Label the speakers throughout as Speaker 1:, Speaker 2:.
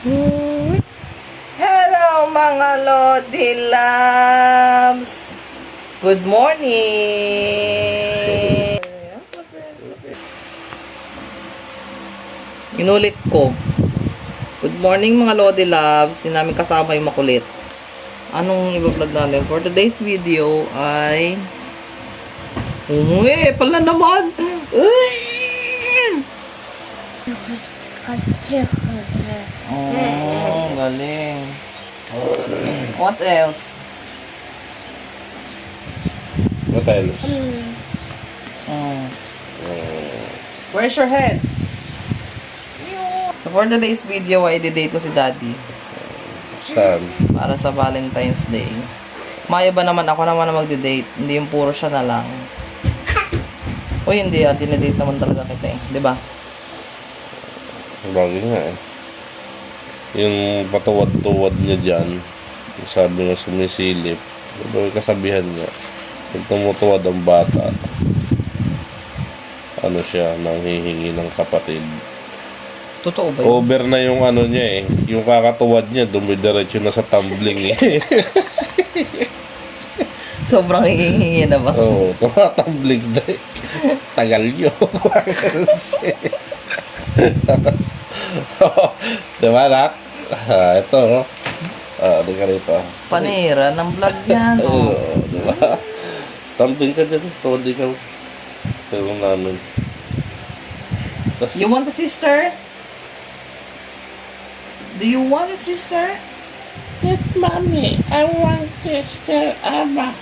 Speaker 1: Hello mga Lodi Loves! Good morning! Inulit ko. Good morning mga Lodi Loves. Hindi namin kasama yung makulit. Anong i-vlog natin? For today's video ay... Uy! Pala naman! Uy! Oh, galing. What else?
Speaker 2: What else?
Speaker 1: Where's your head? So for today's video, ay i-date ko si Daddy.
Speaker 2: Saan?
Speaker 1: Para sa Valentine's Day. Maya ba naman ako naman na magde-date? Hindi yung puro siya na lang. O hindi dinedate naman talaga kita eh. Diba?
Speaker 2: Bagay nga eh. Yung patuwad-tuwad niya dyan, yung sabi nga sumisilip, ito yung kasabihan niya. Yung tumutuwad ang bata, ano siya, nanghihingi ng kapatid.
Speaker 1: Totoo ba yun?
Speaker 2: Over na yung ano niya eh. Yung kakatuwad niya, dumidiretso na sa tumbling eh.
Speaker 1: Sobrang hihingi na ba?
Speaker 2: Oo, tumatumbling na eh. Tagal yun. Diba, nak? Ito, di ka rito.
Speaker 1: Panira ng vlog yan.
Speaker 2: Oo, diba? Tumbling ka dyan. Tuwad di ka. Pero namin.
Speaker 1: You want a sister? Do you want a sister?
Speaker 3: Yes, mommy, I want sister Abba.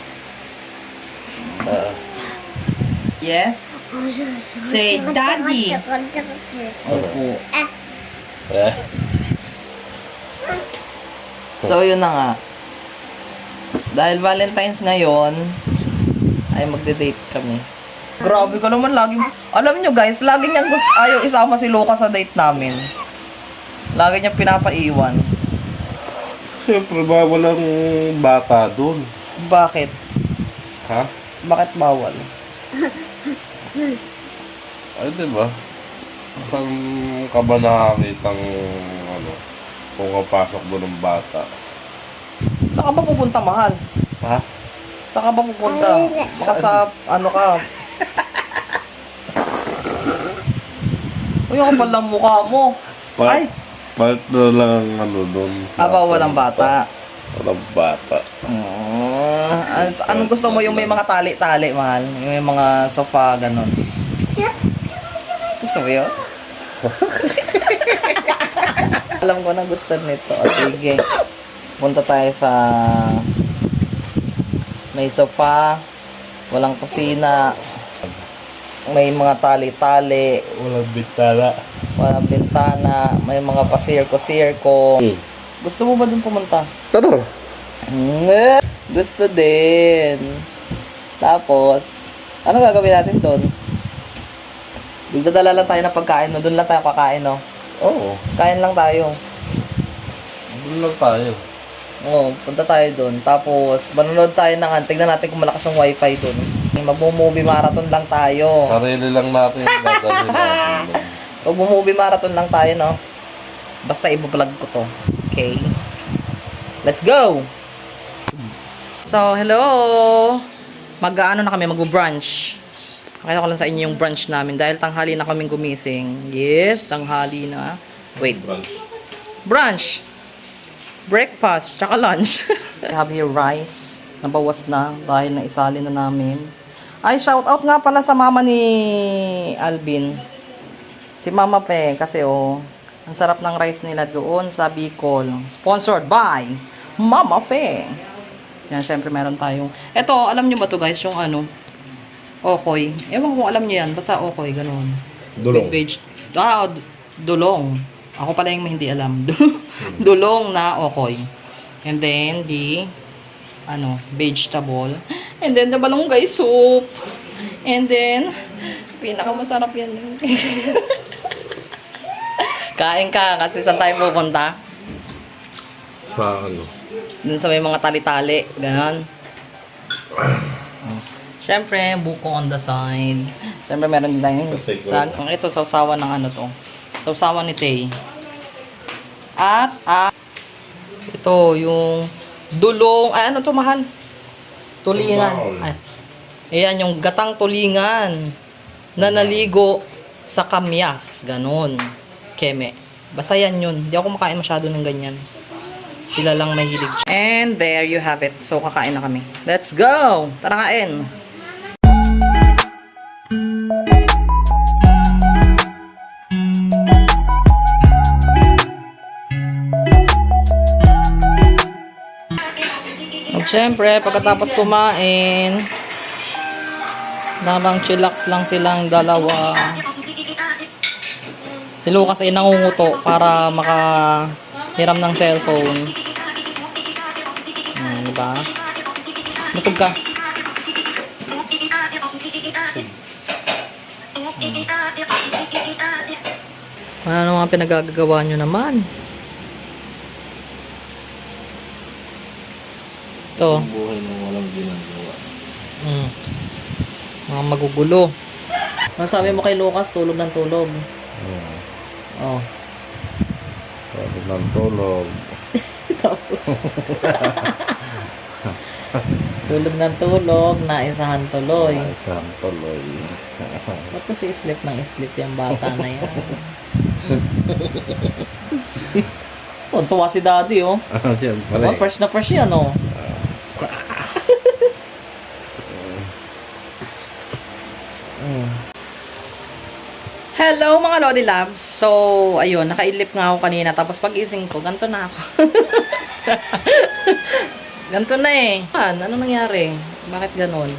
Speaker 1: Yes? Say, Daddy. Opo.
Speaker 2: Eh,
Speaker 1: So, yun na nga. Dahil Valentine's ngayon, ay magde-date kami. Grabe ka naman, laging... Alam nyo guys, lagi niyang ayaw isama si Lucas sa date namin. Lagi niyang pinapaiwan.
Speaker 2: siyempre, bawal ang bata dun.
Speaker 1: Bakit?
Speaker 2: Ha?
Speaker 1: Bakit bawal?
Speaker 2: Ay, diba? Saan ka ba nakakitang, ano, kung kapasok doon ng bata?
Speaker 1: Saan ka ba pupunta, mahal?
Speaker 2: Ha?
Speaker 1: Saan ka ba pupunta? Baka sa, ano ka? Uy, ang kapal ng mukha mo. Ay!
Speaker 2: Part na lang, ano, doon.
Speaker 1: Bawal ang bata.
Speaker 2: Walang bata.
Speaker 1: Anong gusto mo? Yung may mga tali-tali, mahal? Yung may mga sofa, ganun. Gusto mo yun? Alam ko na gusto nito. O, sige. Punta tayo sa may sofa, walang kusina, may mga tali-tali,
Speaker 2: Walang bintana.
Speaker 1: walang bintana, may mga pasirko-sirko. Gusto mo ba dun pumunta?
Speaker 2: Tara.
Speaker 1: Gusto din. Tapos, ano gagawin natin doon? Magdadala lang tayo ng pagkain, no? Doon lang tayo kakain, no?
Speaker 2: Oo.
Speaker 1: Kain lang tayo.
Speaker 2: Doon lang tayo.
Speaker 1: Oo, punta tayo doon. Tapos, manonood tayo ng tignan natin kung malakas yung wifi doon. Mag-movie marathon lang tayo.
Speaker 2: Sarili lang natin yung dadalhin natin doon.
Speaker 1: Mag-movie marathon lang tayo, no? Basta i-vlog ko to. Okay? Let's go! So, hello! Mag-ano na kami, mag-brunch. Pakita ko lang sa inyo yung brunch namin dahil tanghali na kaming gumising. Yes, tanghali na. Wait. Brunch! Breakfast, tsaka lunch. I have here rice. Nabawas na dahil naisali na namin. Ay, shout out nga pala sa mama ni Alvin. Si Mama Pe, kasi ang sarap ng rice nila doon sa Bicol. Sponsored by Mama Fe. Yan, syempre meron tayong... Ito, alam nyo ba to guys, yung ano, okoy. Ewan ko alam nyo yan, basta okoy, ganun.
Speaker 2: Dulong.
Speaker 1: Dulong. Ako pala yung hindi alam. Dulong na okoy. And then, vegetable. And then, the balonggay soup. And then, pinakamasarap yan. Kain ka, kasi saan tayo pupunta?
Speaker 2: Sa ano?
Speaker 1: Dun sa may mga tali-tali. Ganon. Siyempre, buko on the side. Siyempre, meron din tayong
Speaker 2: Kasi
Speaker 1: ito, sausawan ng ano to. Sausawan ni Tay. At, ito, yung dulong, ay ano to mahal? Tulingan. Ay, ayan, yung gatang tulingan na naligo sa kamyas. Ganon. Keme. Basta yan yun. Hindi ako makain masyado ng ganyan. Sila lang mahilig. And there you have it. So, kakain na kami. Let's go! Tara kain! At syempre, pagkatapos kumain, habang chillax lang silang dalawa, si Lucas ay nangunguto para makahiram ng cellphone. Diba? Busog ka. Ano mga pinagagawa nyo naman? Ito.
Speaker 2: Buhay na walang ginagawa.
Speaker 1: Mga magugulo. Masabi mo kay Lucas, tulog ng tulog. Oh.
Speaker 2: Tulog ng tulog.
Speaker 1: Tapos. Tulog ng tulog, naisahan tuloy.
Speaker 2: Isang tuloy.
Speaker 1: Ba't kasi sleep ng sleep yung bata na yan? Tuwa si daddy, oh.
Speaker 2: Siyempre.
Speaker 1: Diba? Fresh na fresh yan, oh. Hello mga Lodi Labs. So, ayun, nakailip nga ako kanina. Tapos pag-ising ko, ganito na ako. Ganito na eh. Ano nangyari? Bakit ganon?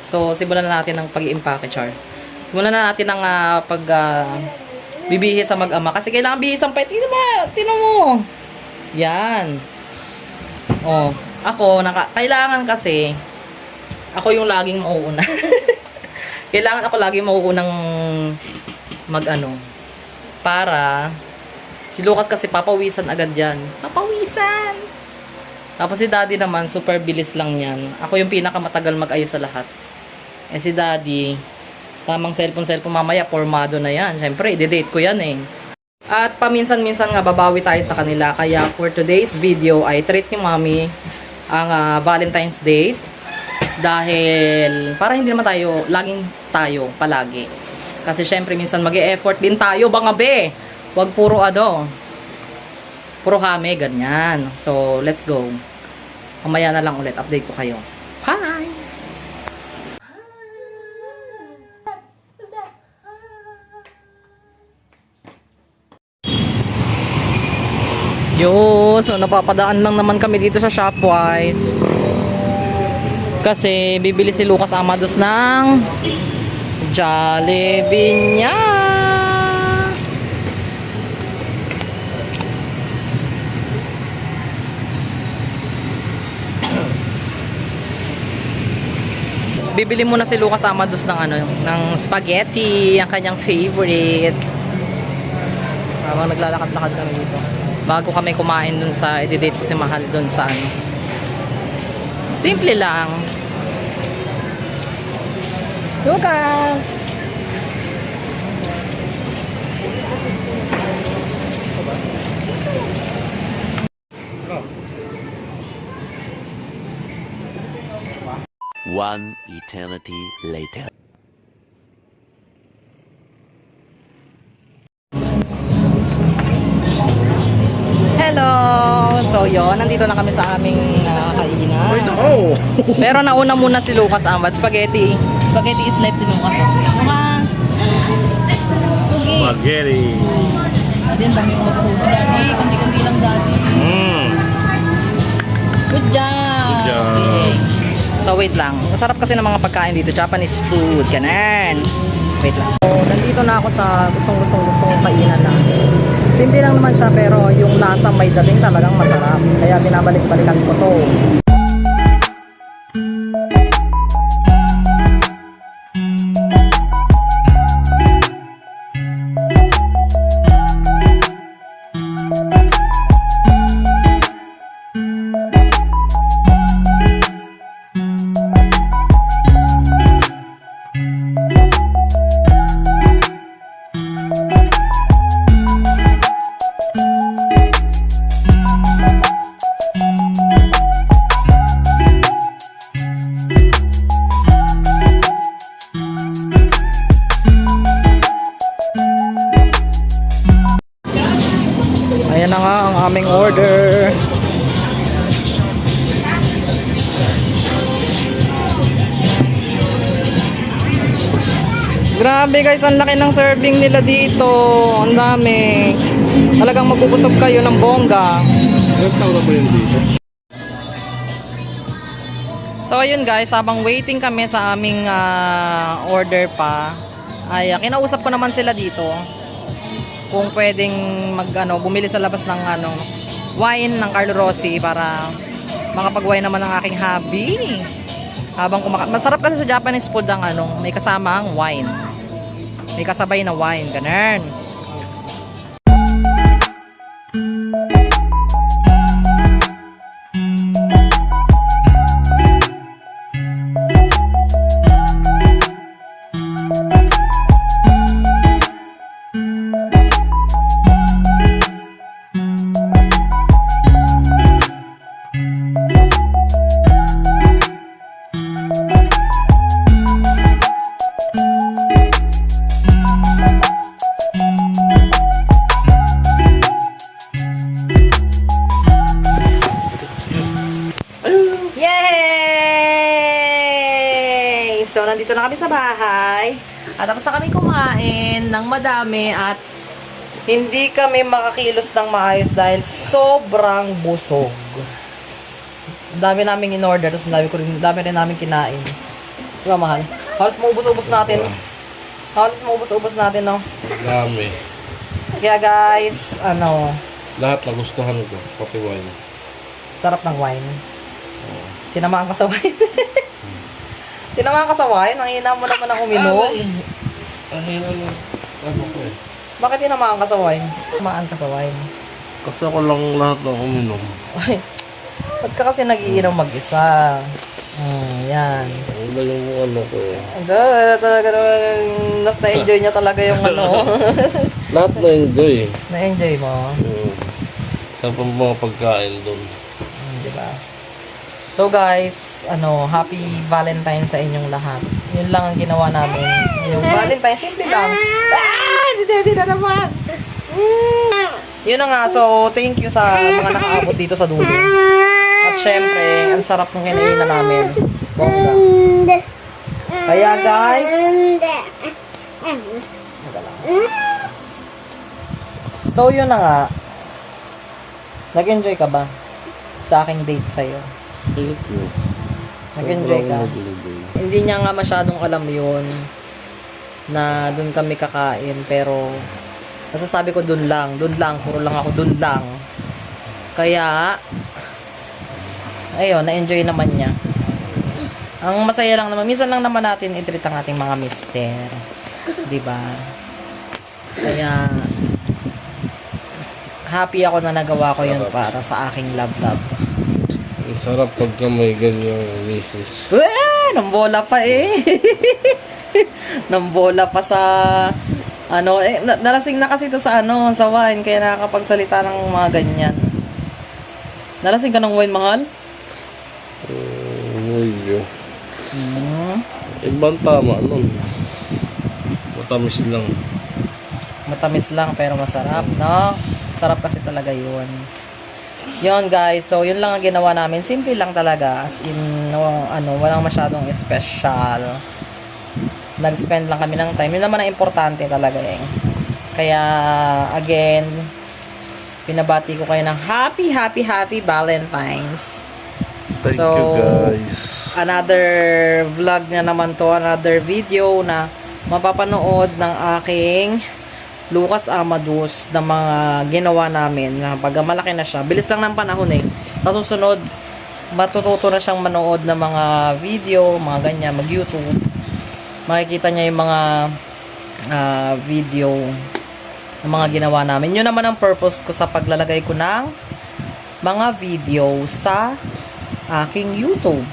Speaker 1: So, simulan na natin ang pag-i-impake, char. Simulan na natin ang bibihis sa mag-ama. Kasi kailangan bihis ang pet. Tino mo. Yan. Oh, ako, kailangan kasi, ako yung laging mauuna. Kailangan ako laging mauunang para si Lucas kasi papawisan agad yan. Papawisan! Tapos si daddy naman, super bilis lang yan. Ako yung pinakamatagal mag-ayos sa lahat. Eh si daddy, tamang cellphone mamaya, formado na yan. Siyempre, i-date ko yan eh. At paminsan-minsan nga babawi tayo sa kanila. Kaya for today's video ay treat ni Mommy ang Valentine's Day. Dahil para hindi naman laging tayo palagi. Kasi syempre minsan mag-e-effort din tayo, banga be. Huwag puro puro hame, ganyan. So, let's go. Mamaya na lang ulit, update ko kayo. Bye! So napapadaan lang naman kami dito sa Shopwise. Kasi bibili si Lucas Amados ng Jollibee niya. Bibili muna si Lucas Amados ng spaghetti, ang kanyang favorite. Habang naglalakad-lakad kami dito. Bago kami kumain dun sa, i-date ko si Mahal dun sa simple lang. Lucas!
Speaker 4: One eternity later.
Speaker 1: Hello! So yon, nandito na kami sa aming kainan. Pero nauna muna si Lucas Amad. Spaghetti. Spaghetti is life si Lucas. Lucas!
Speaker 2: Spaghetti.
Speaker 1: Daddy, ang dami ko magsubo. Daddy, kunti-kunti lang daddy. Good job!
Speaker 2: Good job.
Speaker 1: Okay. So wait lang. Masarap kasi ng mga pagkain dito. Japanese food. Ganun. Wait lang. So, nandito na ako sa gustong kainan na. Simple lang naman siya pero yung lasa may dating talagang masarap. Kaya binabalik-balikan ko to. Ayan na nga ang aming order. Grabe guys, ang laki ng serving nila dito. Ang dami. Talagang mabubusog kayo ng bongga.
Speaker 2: Ilang taon na ba yun dito?
Speaker 1: So ayun guys, habang waiting kami sa aming order pa, ay kinausap ko naman sila dito kung pwedeng bumili sa labas ng wine ng Carlo Rossi para makapag-wine naman ang aking hobby. Habang masarap kasi sa Japanese food ang may kasamang wine. May kasabay na wine, ganun. Yay! So, nandito na kami sa bahay. At tapos na kami kumain ng madami at hindi kami makakilos ng maayos dahil sobrang busog. Dami naming in-order, tapos dami rin namin kinain. Diba, mahal? Halos maubos-ubos natin. Halos maubos-ubos natin, no?
Speaker 2: Dami.
Speaker 1: Kaya guys,
Speaker 2: Lahat nagustuhan ko, pati wine.
Speaker 1: sarap ng wine. Tinamaan ka sa wine. Tinamaan ka sa wine? Ang hina mo naman ang uminom.
Speaker 2: Ang hina ng ko eh.
Speaker 1: Bakit tinamaan ka sa wine? Tinamaan ka sa wine.
Speaker 2: Kasi ako lang lahat ng uminom.
Speaker 1: Ay, ba't ka kasi nagiinom mag-isa? Yan.
Speaker 2: Ang ba yung ko eh.
Speaker 1: Talaga naman, nas na-enjoy niya talaga yung
Speaker 2: Lahat na-enjoy.
Speaker 1: Na-enjoy mo.
Speaker 2: Saan pa mga pagkain doon?
Speaker 1: Diba? So guys, happy Valentine sa inyong lahat. Yun lang ang ginawa namin. Yung Valentine, simple lang. Hindi na naman. Yun na nga, so thank you sa mga nakaabot dito sa dulo. At syempre, ang sarap ng kinainan namin. Bongga. Kaya guys, so yun na nga. Nag-enjoy ka ba sa aking date sa'yo?
Speaker 2: Thank you.
Speaker 1: Nag-enjoy ka?
Speaker 2: Nag-enjoy.
Speaker 1: Hindi niya nga masyadong alam yun na dun kami kakain, pero nasasabi ko dun lang, puro lang ako dun lang. Kaya ayun, na-enjoy naman niya. Ang masaya lang naman, minsan lang naman natin i-treat ang ating mga mister, diba? Kaya happy ako na nagawa ko yun para sa aking love.
Speaker 2: Ang sarap pagka may ganyang misis.
Speaker 1: Nambola pa eh. Nambola pa sa nalasing na kasi to sa sa wine, kaya nakakapagsalita ng mga ganyan. Nalasing ka ng wine, mahal?
Speaker 2: Medyo. Ibang tama nun. Matamis lang.
Speaker 1: Matamis lang pero masarap, no? Sarap kasi talaga yun. Yun guys, so yun lang ang ginawa namin. Simple lang talaga. As in, walang masyadong special. Nag-spend lang kami ng time. Yun naman ang importante talaga eh. Kaya, again, pinabati ko kayo ng happy Valentine's.
Speaker 2: Thank you guys.
Speaker 1: Another vlog na naman to, another video na mapapanood ng aking Lucas Amados na mga ginawa namin na pag malaki na siya. Bilis lang ng panahon eh. Masusunod, matututo na siyang manood ng mga video, mga ganyan, mag-YouTube. Makikita niya yung mga video ng mga ginawa namin. Yun naman ang purpose ko sa paglalagay ko ng mga video sa aking YouTube.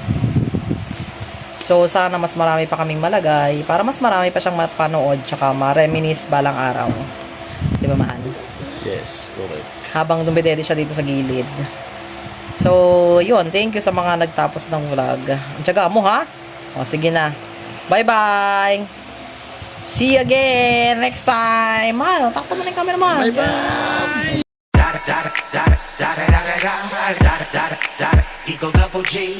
Speaker 1: So, sana mas marami pa kaming malagay para mas marami pa siyang mapanood tsaka ma-reminisce balang araw. Di ba, mahal?
Speaker 2: Yes, correct.
Speaker 1: Habang dumidede siya dito sa gilid. So, yun. Thank you sa mga nagtapos ng vlog. Ang tiyaga mo, ha? O, sige na. Bye-bye! See you again next time! Mahal, takpan mo na yung camera, mahal.
Speaker 2: Bye-bye!
Speaker 5: Eagle double G.